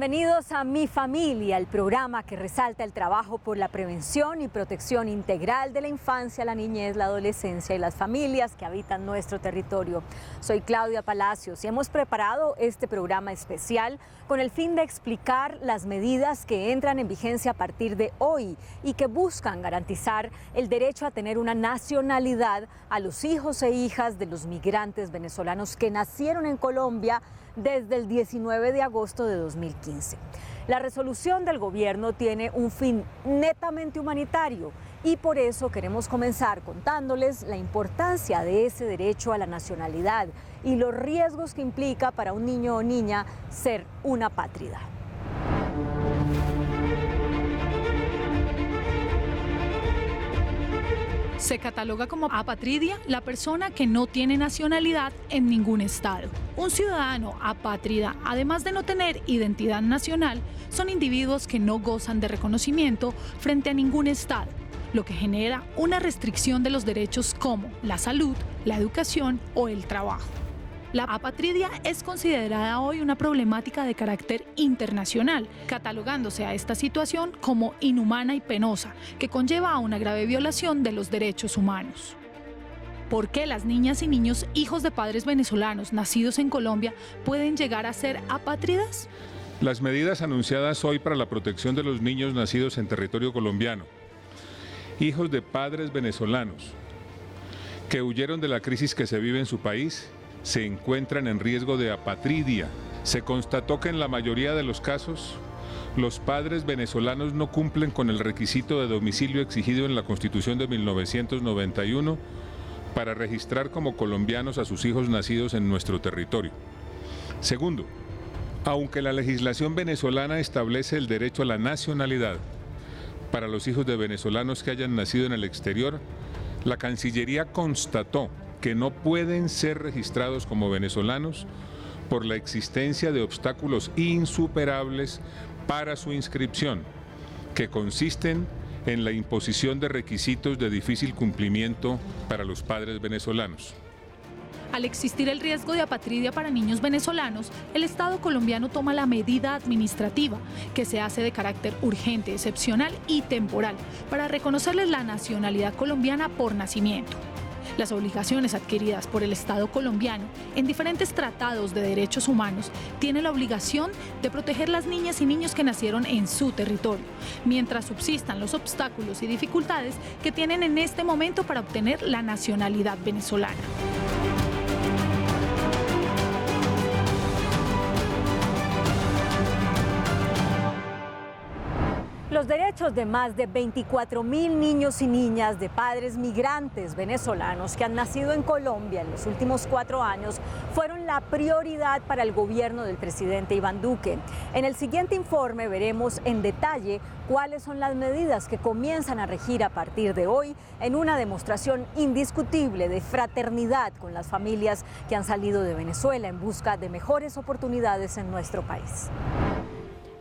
Bienvenidos a Mi Familia, el programa que resalta el trabajo por la prevención y protección integral de la infancia, la niñez, la adolescencia y las familias que habitan nuestro territorio. Soy Claudia Palacios y hemos preparado este programa especial con el fin de explicar las medidas que entran en vigencia a partir de hoy y que buscan garantizar el derecho a tener una nacionalidad a los hijos e hijas de los migrantes venezolanos que nacieron en Colombia desde el 19 de agosto de 2015. La resolución del gobierno tiene un fin netamente humanitario y por eso queremos comenzar contándoles la importancia de ese derecho a la nacionalidad y los riesgos que implica para un niño o niña ser una apátrida. Se cataloga como apátrida la persona que no tiene nacionalidad en ningún estado. Un ciudadano apátrida, además de no tener identidad nacional, son individuos que no gozan de reconocimiento frente a ningún estado, lo que genera una restricción de los derechos como la salud, la educación o el trabajo. La apatridia es considerada hoy una problemática de carácter internacional, catalogándose a esta situación como inhumana y penosa, que conlleva a una grave violación de los derechos humanos. ¿Por qué las niñas y niños hijos de padres venezolanos nacidos en Colombia pueden llegar a ser apátridas? Las medidas anunciadas hoy para la protección de los niños nacidos en territorio colombiano, hijos de padres venezolanos, que huyeron de la crisis que se vive en su país, se encuentran en riesgo de apatridia. Se constató que en la mayoría de los casos, los padres venezolanos no cumplen con el requisito de domicilio exigido en la Constitución de 1991 para registrar como colombianos a sus hijos nacidos en nuestro territorio. Segundo, aunque la legislación venezolana establece el derecho a la nacionalidad para los hijos de venezolanos que hayan nacido en el exterior, la Cancillería constató que no pueden ser registrados como venezolanos por la existencia de obstáculos insuperables para su inscripción, que consisten en la imposición de requisitos de difícil cumplimiento para los padres venezolanos. Al existir el riesgo de apatridia para niños venezolanos, el Estado colombiano toma la medida administrativa, que se hace de carácter urgente, excepcional y temporal, para reconocerles la nacionalidad colombiana por nacimiento. Las obligaciones adquiridas por el Estado colombiano en diferentes tratados de derechos humanos tienen la obligación de proteger las niñas y niños que nacieron en su territorio, mientras subsistan los obstáculos y dificultades que tienen en este momento para obtener la nacionalidad venezolana. Los derechos de más de 24.000 niños y niñas de padres migrantes venezolanos que han nacido en Colombia en los últimos 4 años fueron la prioridad para el gobierno del presidente Iván Duque. En el siguiente informe veremos en detalle cuáles son las medidas que comienzan a regir a partir de hoy en una demostración indiscutible de fraternidad con las familias que han salido de Venezuela en busca de mejores oportunidades en nuestro país.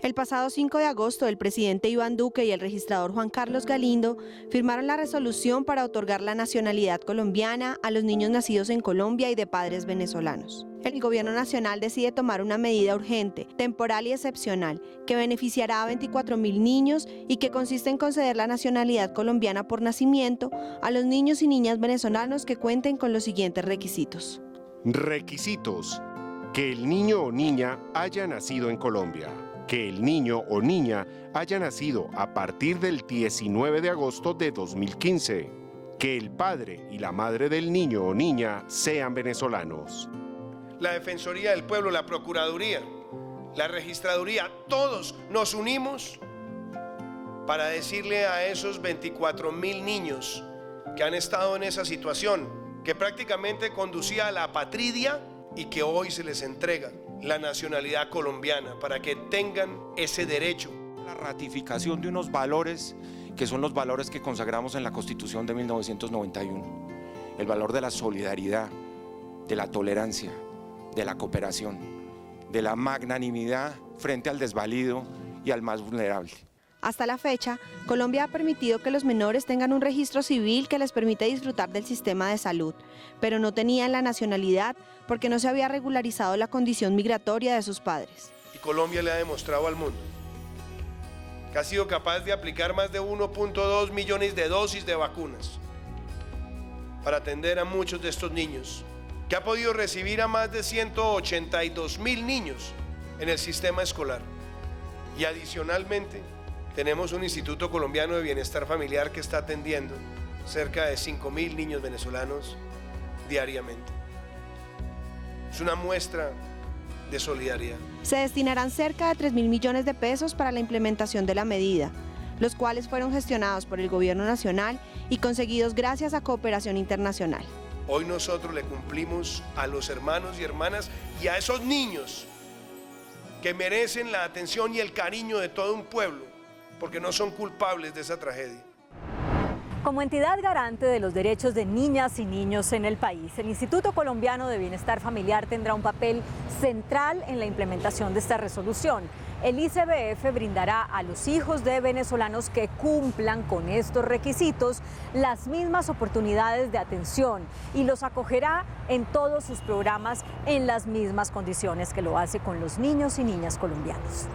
El pasado 5 de agosto, el presidente Iván Duque y el registrador Juan Carlos Galindo firmaron la resolución para otorgar la nacionalidad colombiana a los niños nacidos en Colombia y de padres venezolanos. El gobierno nacional decide tomar una medida urgente, temporal y excepcional que beneficiará a 24.000 niños y que consiste en conceder la nacionalidad colombiana por nacimiento a los niños y niñas venezolanos que cuenten con los siguientes requisitos. Requisitos: que el niño o niña haya nacido en Colombia, que el niño o niña haya nacido a partir del 19 de agosto de 2015, que el padre y la madre del niño o niña sean venezolanos. La Defensoría del Pueblo, la Procuraduría, la Registraduría, todos nos unimos para decirle a esos 24.000 niños que han estado en esa situación, que prácticamente conducía a la apatridia y que hoy se les entrega la nacionalidad colombiana para que tengan ese derecho. La ratificación de unos valores que son los valores que consagramos en la Constitución de 1991. El valor de la solidaridad, de la tolerancia, de la cooperación, de la magnanimidad frente al desvalido y al más vulnerable. Hasta la fecha, Colombia ha permitido que los menores tengan un registro civil que les permite disfrutar del sistema de salud, pero no tenían la nacionalidad porque no se había regularizado la condición migratoria de sus padres. Colombia le ha demostrado al mundo que ha sido capaz de aplicar más de 1.2 millones de dosis de vacunas para atender a muchos de estos niños, que ha podido recibir a más de 182.000 niños en el sistema escolar. Y adicionalmente, tenemos un Instituto Colombiano de Bienestar Familiar que está atendiendo cerca de 5.000 niños venezolanos diariamente. Es una muestra de solidaridad. Se destinarán cerca de 3.000 millones de pesos para la implementación de la medida, los cuales fueron gestionados por el Gobierno Nacional y conseguidos gracias a cooperación internacional. Hoy nosotros le cumplimos a los hermanos y hermanas y a esos niños que merecen la atención y el cariño de todo un pueblo, porque no son culpables de esa tragedia. Como entidad garante de los derechos de niñas y niños en el país, el Instituto Colombiano de Bienestar Familiar tendrá un papel central en la implementación de esta resolución. El ICBF brindará a los hijos de venezolanos que cumplan con estos requisitos las mismas oportunidades de atención y los acogerá en todos sus programas en las mismas condiciones que lo hace con los niños y niñas colombianos.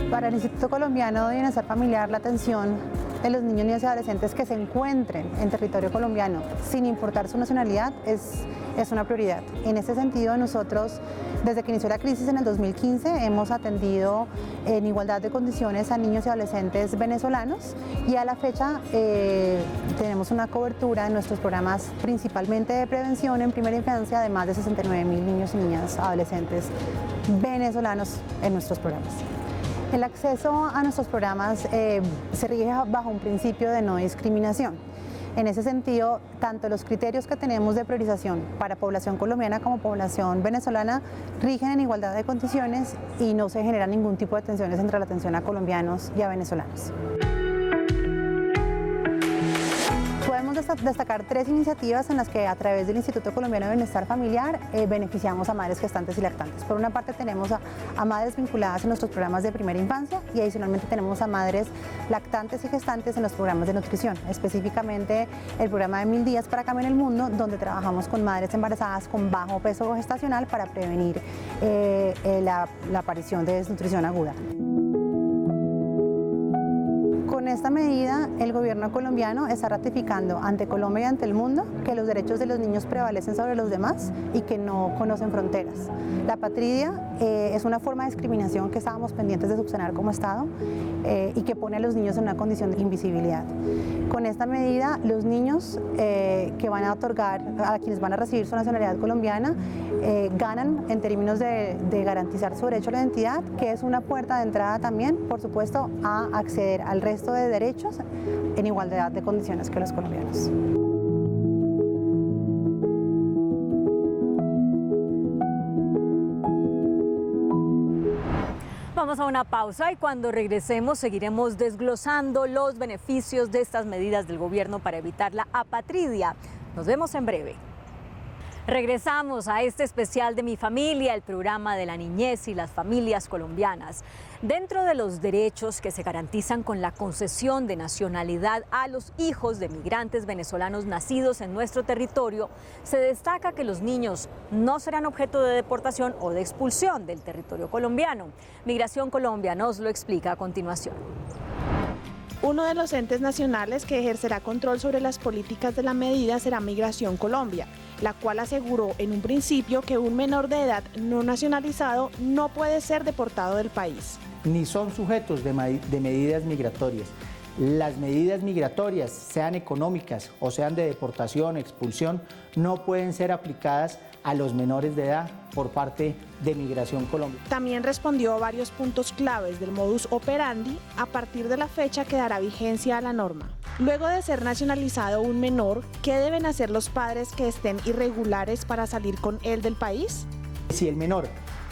Para el Instituto Colombiano de Bienestar Familiar, la atención de los niños, niñas y adolescentes que se encuentren en territorio colombiano, sin importar su nacionalidad, es una prioridad. En este sentido, nosotros, desde que inició la crisis en el 2015, hemos atendido en igualdad de condiciones a niños y adolescentes venezolanos y a la fecha tenemos una cobertura en nuestros programas principalmente de prevención en primera infancia de más de 69.000 niños y niñas adolescentes venezolanos en nuestros programas. El acceso a nuestros programas se rige bajo un principio de no discriminación. En ese sentido, tanto los criterios que tenemos de priorización para población colombiana como población venezolana rigen en igualdad de condiciones y no se genera ningún tipo de tensiones entre la atención a colombianos y a venezolanos. Podemos destacar 3 iniciativas en las que a través del Instituto Colombiano de Bienestar Familiar beneficiamos a madres gestantes y lactantes. Por una parte tenemos a madres vinculadas en nuestros programas de primera infancia y adicionalmente tenemos a madres lactantes y gestantes en los programas de nutrición, específicamente el programa de 1000 días para cambiar el mundo, donde trabajamos con madres embarazadas con bajo peso gestacional para prevenir la aparición de desnutrición aguda. Con esta medida, el gobierno colombiano está ratificando ante Colombia y ante el mundo que los derechos de los niños prevalecen sobre los demás y que no conocen fronteras. La apatridia es una forma de discriminación que estábamos pendientes de subsanar como Estado y que pone a los niños en una condición de invisibilidad. Con esta medida, los niños que van a otorgar, a quienes van a recibir su nacionalidad colombiana, ganan en términos de garantizar su derecho a la identidad, que es una puerta de entrada también, por supuesto, a acceder al resto de derechos en igualdad de condiciones que los colombianos. Vamos a una pausa y cuando regresemos seguiremos desglosando los beneficios de estas medidas del gobierno para evitar la apatridia. Nos vemos en breve. Regresamos a este especial de Mi Familia, el programa de la niñez y las familias colombianas. Dentro de los derechos que se garantizan con la concesión de nacionalidad a los hijos de migrantes venezolanos nacidos en nuestro territorio, se destaca que los niños no serán objeto de deportación o de expulsión del territorio colombiano. Migración Colombia nos lo explica a continuación. Uno de los entes nacionales que ejercerá control sobre las políticas de la medida será Migración Colombia, la cual aseguró en un principio que un menor de edad no nacionalizado no puede ser deportado del país. Ni son sujetos de medidas migratorias. Las medidas migratorias, sean económicas o sean de deportación, expulsión, no pueden ser aplicadas a los menores de edad por parte de Migración Colombia. También respondió a varios puntos claves del modus operandi a partir de la fecha que dará vigencia a la norma. Luego de ser nacionalizado un menor, ¿qué deben hacer los padres que estén irregulares para salir con él del país? Si el menor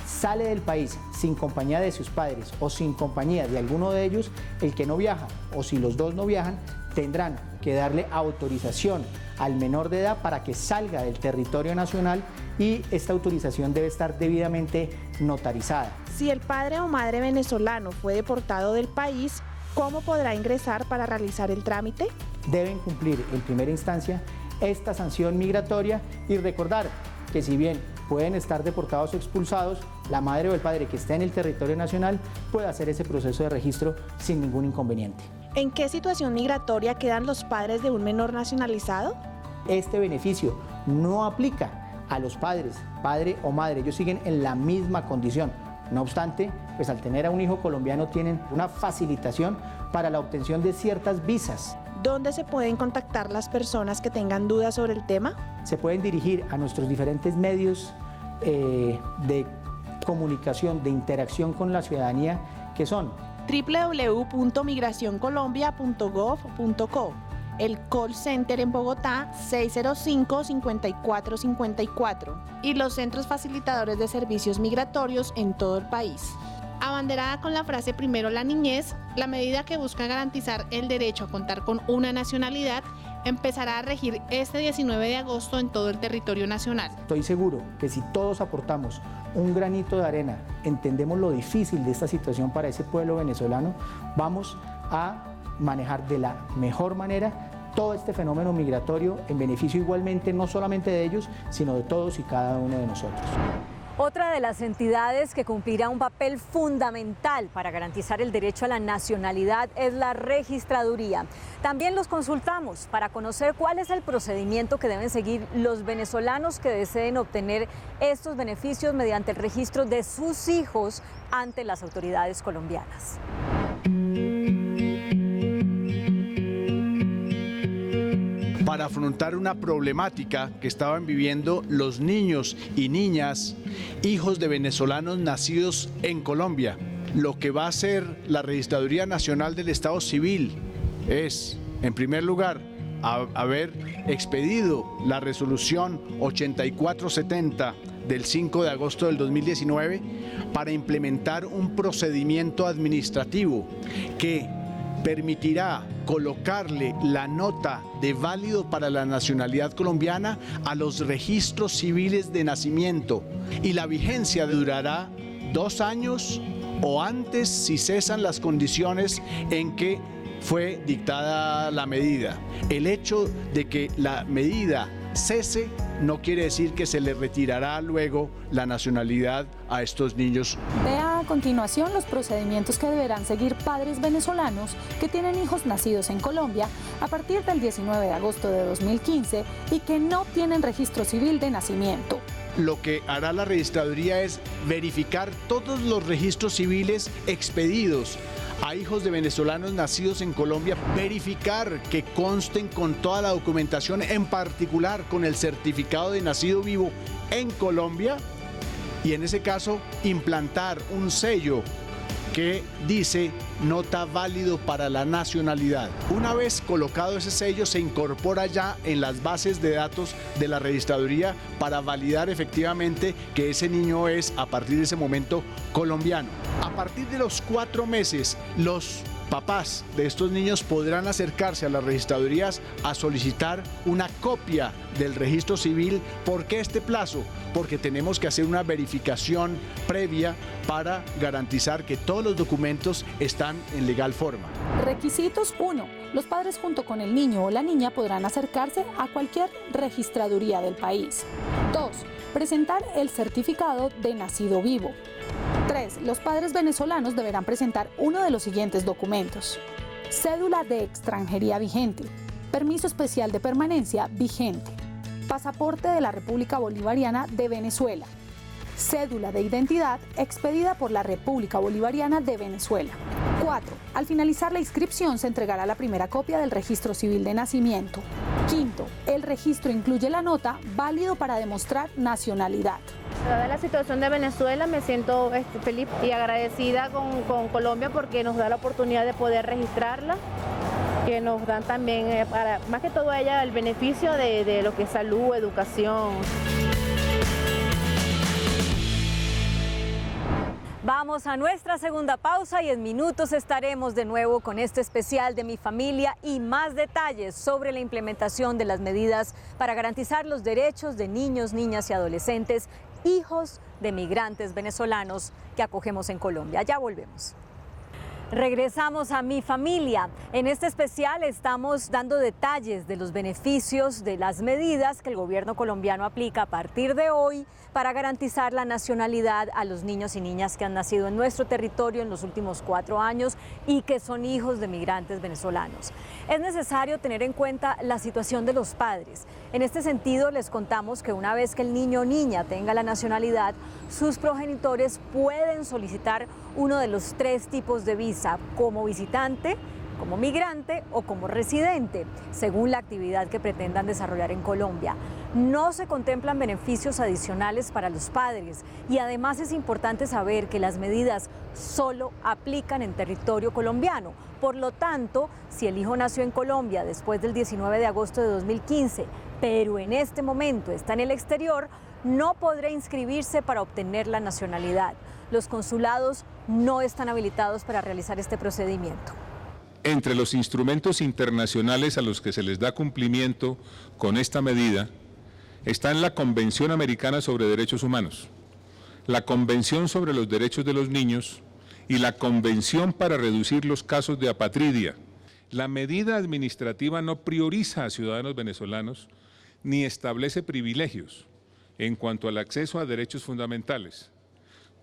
sale del país sin compañía de sus padres o sin compañía de alguno de ellos, el que no viaja o si los dos no viajan, tendrán que darle autorización al menor de edad para que salga del territorio nacional y esta autorización debe estar debidamente notarizada. Si el padre o madre venezolano fue deportado del país, ¿cómo podrá ingresar para realizar el trámite? Deben cumplir en primera instancia esta sanción migratoria y recordar que si bien pueden estar deportados o expulsados, la madre o el padre que esté en el territorio nacional puede hacer ese proceso de registro sin ningún inconveniente. ¿En qué situación migratoria quedan los padres de un menor nacionalizado? Este beneficio no aplica a los padres, padre o madre, ellos siguen en la misma condición. No obstante, pues al tener a un hijo colombiano tienen una facilitación para la obtención de ciertas visas. ¿Dónde se pueden contactar las personas que tengan dudas sobre el tema? Se pueden dirigir a nuestros diferentes medios de comunicación, de interacción con la ciudadanía, que son www.migracioncolombia.gov.co, el call center en Bogotá 605-5454 y los centros facilitadores de servicios migratorios en todo el país. Abanderada con la frase "primero la niñez", la medida que busca garantizar el derecho a contar con una nacionalidad empezará a regir este 19 de agosto en todo el territorio nacional. Estoy seguro que si todos aportamos un granito de arena, entendemos lo difícil de esta situación para ese pueblo venezolano, vamos a manejar de la mejor manera todo este fenómeno migratorio en beneficio igualmente no solamente de ellos, sino de todos y cada uno de nosotros. Otra de las entidades que cumplirá un papel fundamental para garantizar el derecho a la nacionalidad es la registraduría. También los consultamos para conocer cuál es el procedimiento que deben seguir los venezolanos que deseen obtener estos beneficios mediante el registro de sus hijos ante las autoridades colombianas. Para afrontar una problemática que estaban viviendo los niños y niñas, hijos de venezolanos nacidos en Colombia. Lo que va a hacer la Registraduría Nacional del Estado Civil es, en primer lugar, haber expedido la resolución 8470 del 5 de agosto del 2019 para implementar un procedimiento administrativo que permitirá colocarle la nota de válido para la nacionalidad colombiana a los registros civiles de nacimiento, y la vigencia durará 2 años o antes si cesan las condiciones en que fue dictada la medida. El hecho de que la medida cese no quiere decir que se le retirará luego la nacionalidad a estos niños. Vea a continuación los procedimientos que deberán seguir padres venezolanos que tienen hijos nacidos en Colombia a partir del 19 de agosto de 2015 y que no tienen registro civil de nacimiento. Lo que hará la registraduría es verificar todos los registros civiles expedidos a hijos de venezolanos nacidos en Colombia, verificar que consten con toda la documentación, en particular con el certificado de nacido vivo en Colombia, y en ese caso implantar un sello que dice nota válido para la nacionalidad. Una vez colocado ese sello, se incorpora ya en las bases de datos de la registraduría para validar efectivamente que ese niño es, a partir de ese momento, colombiano. A partir de los 4 meses, los papás de estos niños podrán acercarse a las registradurías a solicitar una copia del registro civil. ¿Por qué este plazo? Porque tenemos que hacer una verificación previa para garantizar que todos los documentos están en legal forma. Requisitos: 1. Los padres junto con el niño o la niña podrán acercarse a cualquier registraduría del país. 2. Presentar el certificado de nacido vivo. 3. Los padres venezolanos deberán presentar uno de los siguientes documentos: cédula de extranjería vigente, permiso especial de permanencia vigente, pasaporte de la República Bolivariana de Venezuela, cédula de identidad expedida por la República Bolivariana de Venezuela. 4. Al finalizar la inscripción se entregará la primera copia del registro civil de nacimiento. 5. El registro incluye la nota válido para demostrar nacionalidad. Dada la situación de Venezuela, me siento feliz y agradecida con Colombia porque nos da la oportunidad de poder registrarla, que nos dan también, más que todo ella, el beneficio de lo que es salud, educación. Vamos a nuestra segunda pausa y en minutos estaremos de nuevo con este especial de Mi Familia y más detalles sobre la implementación de las medidas para garantizar los derechos de niños, niñas y adolescentes, hijos de migrantes venezolanos que acogemos en Colombia. Ya volvemos. Regresamos a Mi Familia. En este especial estamos dando detalles de los beneficios de las medidas que el gobierno colombiano aplica a partir de hoy para garantizar la nacionalidad a los niños y niñas que han nacido en nuestro territorio en los últimos 4 años y que son hijos de migrantes venezolanos. Es necesario tener en cuenta la situación de los padres. En este sentido, les contamos que una vez que el niño o niña tenga la nacionalidad, sus progenitores pueden solicitar uno de los 3 tipos de visa, como visitante, como migrante o como residente, según la actividad que pretendan desarrollar en Colombia. No se contemplan beneficios adicionales para los padres y además es importante saber que las medidas solo aplican en territorio colombiano. Por lo tanto, si el hijo nació en Colombia después del 19 de agosto de 2015, pero en este momento está en el exterior, no podrá inscribirse para obtener la nacionalidad. Los consulados no están habilitados para realizar este procedimiento. Entre los instrumentos internacionales a los que se les da cumplimiento con esta medida están la Convención Americana sobre Derechos Humanos, la Convención sobre los Derechos de los Niños y la Convención para reducir los casos de apatridia. La medida administrativa no prioriza a ciudadanos venezolanos ni establece privilegios en cuanto al acceso a derechos fundamentales,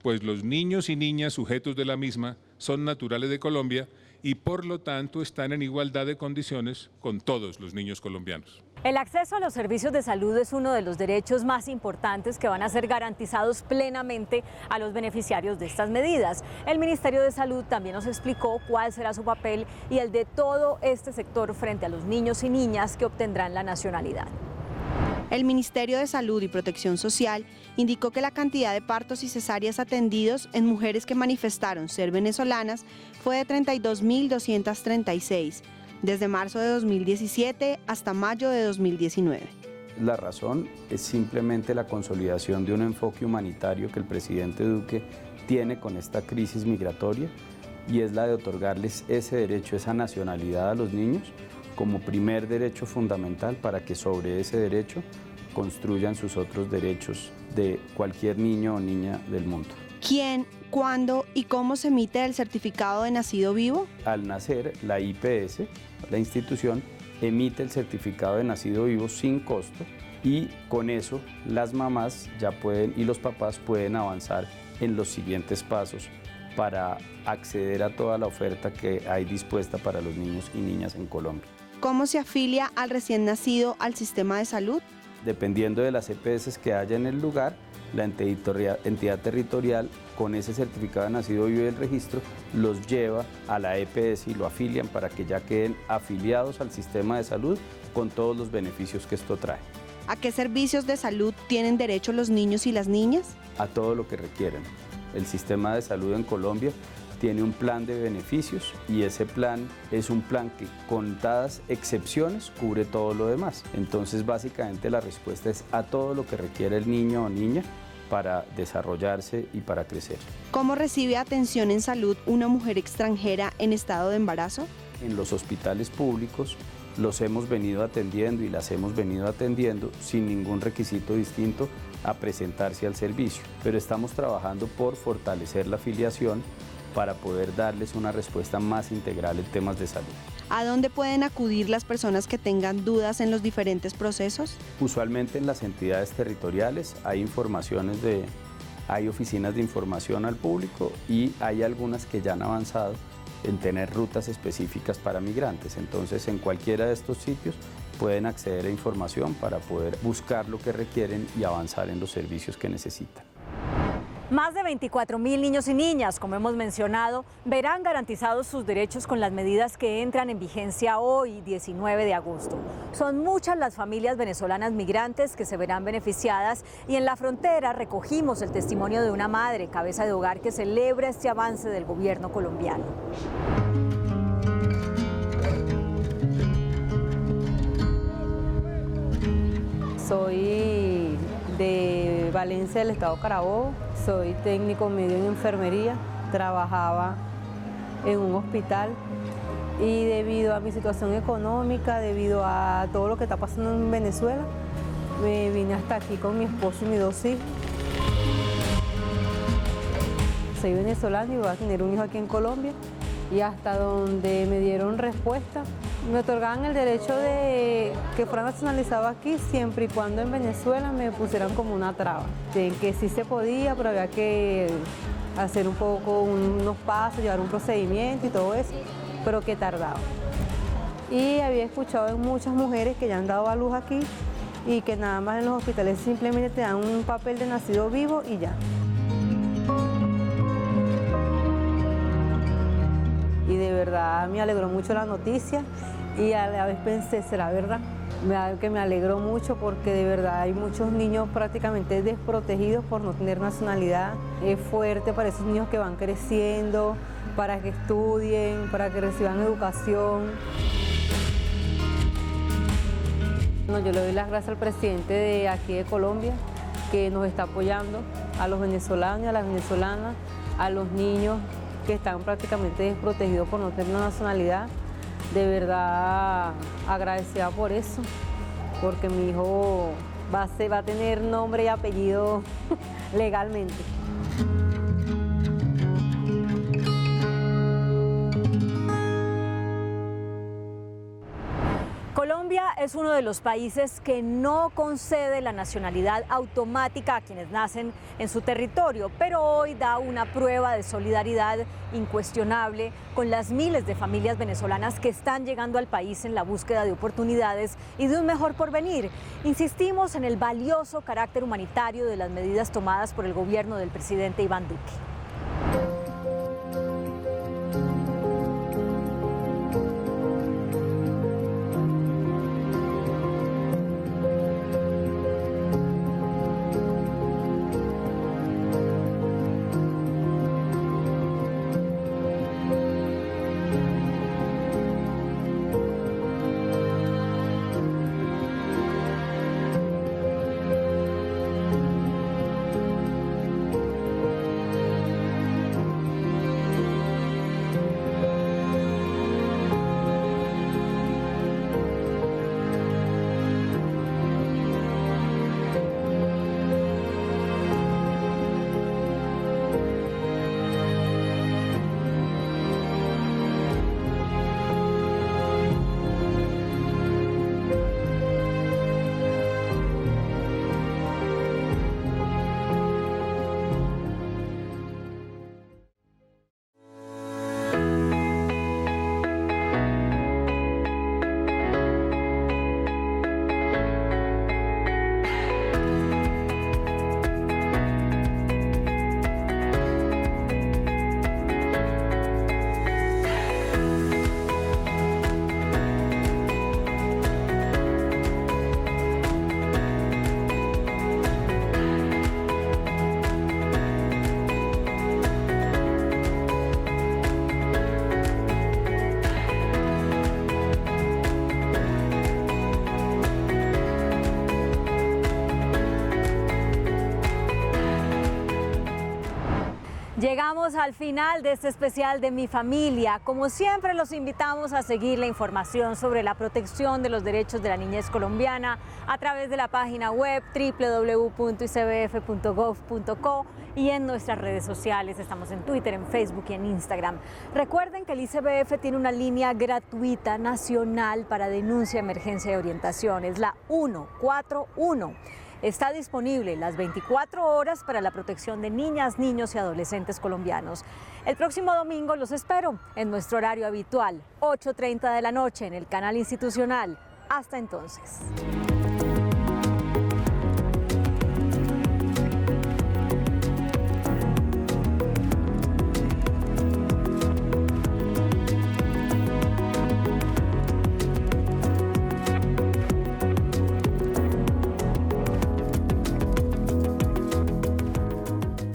pues los niños y niñas sujetos de la misma son naturales de Colombia y por lo tanto están en igualdad de condiciones con todos los niños colombianos. El acceso a los servicios de salud es uno de los derechos más importantes que van a ser garantizados plenamente a los beneficiarios de estas medidas. El Ministerio de Salud también nos explicó cuál será su papel y el de todo este sector frente a los niños y niñas que obtendrán la nacionalidad. El Ministerio de Salud y Protección Social indicó que la cantidad de partos y cesáreas atendidos en mujeres que manifestaron ser venezolanas fue de 32.236, desde marzo de 2017 hasta mayo de 2019. La razón es simplemente la consolidación de un enfoque humanitario que el presidente Duque tiene con esta crisis migratoria y es la de otorgarles ese derecho, esa nacionalidad a los niños como primer derecho fundamental para que sobre ese derecho construyan sus otros derechos de cualquier niño o niña del mundo. ¿Quién, cuándo y cómo se emite el certificado de nacido vivo? Al nacer, la IPS, la institución, emite el certificado de nacido vivo sin costo y con eso las mamás ya pueden y los papás pueden avanzar en los siguientes pasos para acceder a toda la oferta que hay dispuesta para los niños y niñas en Colombia. ¿Cómo se afilia al recién nacido al sistema de salud? Dependiendo de las EPS que haya en el lugar, la entidad territorial con ese certificado de nacido vivo y el registro los lleva a la EPS y lo afilian para que ya queden afiliados al sistema de salud con todos los beneficios que esto trae. ¿A qué servicios de salud tienen derecho los niños y las niñas? A todo lo que requieren. El sistema de salud en Colombia tiene un plan de beneficios y ese plan es un plan que, contadas excepciones, cubre todo lo demás. Entonces, básicamente la respuesta es a todo lo que requiere el niño o niña para desarrollarse y para crecer. ¿Cómo recibe atención en salud una mujer extranjera en estado de embarazo? En los hospitales públicos los hemos venido atendiendo y las hemos venido atendiendo sin ningún requisito distinto a presentarse al servicio, pero estamos trabajando por fortalecer la afiliación para poder darles una respuesta más integral en temas de salud. ¿A dónde pueden acudir las personas que tengan dudas en los diferentes procesos? Usualmente en las entidades territoriales hay oficinas de información al público y hay algunas que ya han avanzado en tener rutas específicas para migrantes. Entonces, en cualquiera de estos sitios pueden acceder a información para poder buscar lo que requieren y avanzar en los servicios que necesitan. Más de 24.000 niños y niñas, como hemos mencionado, verán garantizados sus derechos con las medidas que entran en vigencia hoy, 19 de agosto. Son muchas las familias venezolanas migrantes que se verán beneficiadas y en la frontera recogimos el testimonio de una madre, cabeza de hogar, que celebra este avance del gobierno colombiano. Soy de Valencia, del estado Carabobo. Soy técnico medio en enfermería, trabajaba en un hospital y debido a mi situación económica, debido a todo lo que está pasando en Venezuela, me vine hasta aquí con mi esposo y mis 2 hijos. Soy venezolana y voy a tener un hijo aquí en Colombia y hasta donde me dieron respuesta. Me otorgaban el derecho de que fuera nacionalizado aquí siempre y cuando en Venezuela me pusieran como una traba. De que sí se podía, pero había que hacer un poco unos pasos, llevar un procedimiento y todo eso, pero que tardaba. Y había escuchado de muchas mujeres que ya han dado a luz aquí y que nada más en los hospitales simplemente te dan un papel de nacido vivo y ya. Y de verdad me alegró mucho la noticia y a la vez pensé, ¿será verdad? Que me alegró mucho porque de verdad hay muchos niños prácticamente desprotegidos por no tener nacionalidad. Es fuerte para esos niños que van creciendo, para que estudien, para que reciban educación. Yo le doy las gracias al presidente de aquí de Colombia que nos está apoyando, a los venezolanos y a las venezolanas, a los niños que están prácticamente desprotegidos por no tener una nacionalidad. De verdad agradecida por eso, porque mi hijo va a tener nombre y apellido legalmente. Colombia es uno de los países que no concede la nacionalidad automática a quienes nacen en su territorio, pero hoy da una prueba de solidaridad incuestionable con las miles de familias venezolanas que están llegando al país en la búsqueda de oportunidades y de un mejor porvenir. Insistimos en el valioso carácter humanitario de las medidas tomadas por el gobierno del presidente Iván Duque. Llegamos al final de este especial de Mi Familia. Como siempre, los invitamos a seguir la información sobre la protección de los derechos de la niñez colombiana a través de la página web www.icbf.gov.co y en nuestras redes sociales. Estamos en Twitter, en Facebook y en Instagram. Recuerden que el ICBF tiene una línea gratuita nacional para denuncia, emergencia y orientación. Es la 141. Está disponible las 24 horas para la protección de niñas, niños y adolescentes colombianos. El próximo domingo los espero en nuestro horario habitual, 8:30 de la noche en el canal institucional. Hasta entonces.